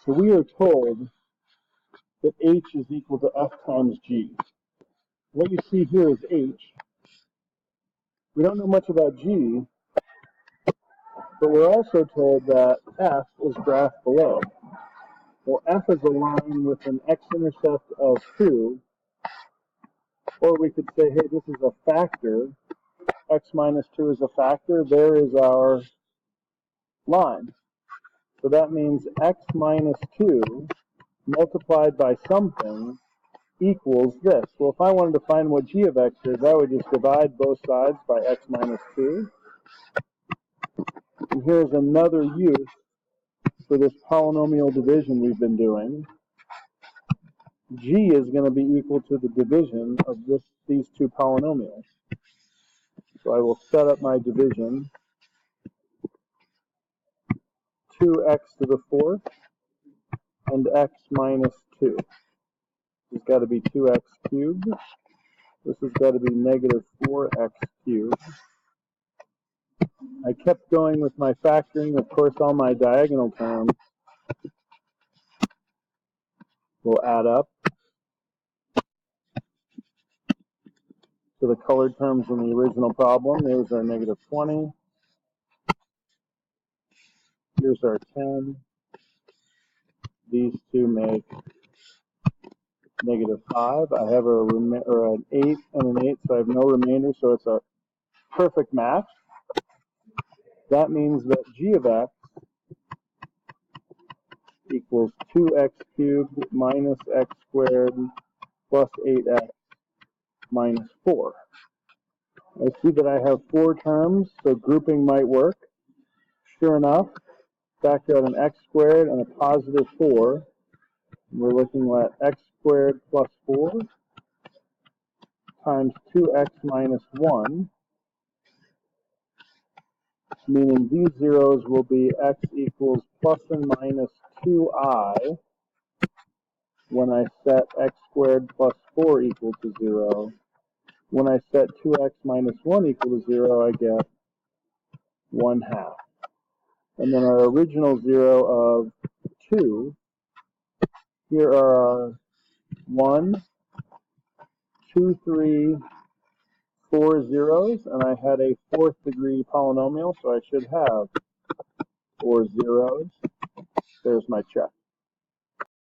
So we are told that h is equal to f times g. What you see here is h. We don't know much about g, but we're also told that f is graphed below. Well, f is a line with an x-intercept of 2, or we could say, hey, this is a factor. X minus 2 is a factor. There is our line. So that means x minus 2 multiplied by something equals this. Well, if I wanted to find what g of x is, I would just divide both sides by x minus 2. And here's another use for this polynomial division we've been doing. G is going to be equal to the division of these two polynomials. So I will set up my division. 2x to the fourth and x minus 2. This has got to be 2x cubed. This has got to be negative 4x cubed. I kept going with my factoring. Of course, all my diagonal terms will add up to the colored terms in the original problem. Those are negative 20. Here's our 10. These two make negative 5. I have an 8 and an 8, so I have no remainder, so it's a perfect match. That means that g of x equals 2x cubed minus x squared plus 8x minus 4. I see that I have 4 terms, so grouping might work. Sure enough, factor out an x squared and a positive 4. We're looking at x squared plus 4 times 2x minus 1, meaning these zeros will be x equals plus and minus 2I when I set x squared plus 4 equal to 0. When I set 2x minus 1 equal to 0, I get 1/2. And then our original 0 of 2, here are our 1, 2, 3, 4 zeros, and I had a 4th degree polynomial, so I should have 4 zeros. There's my check.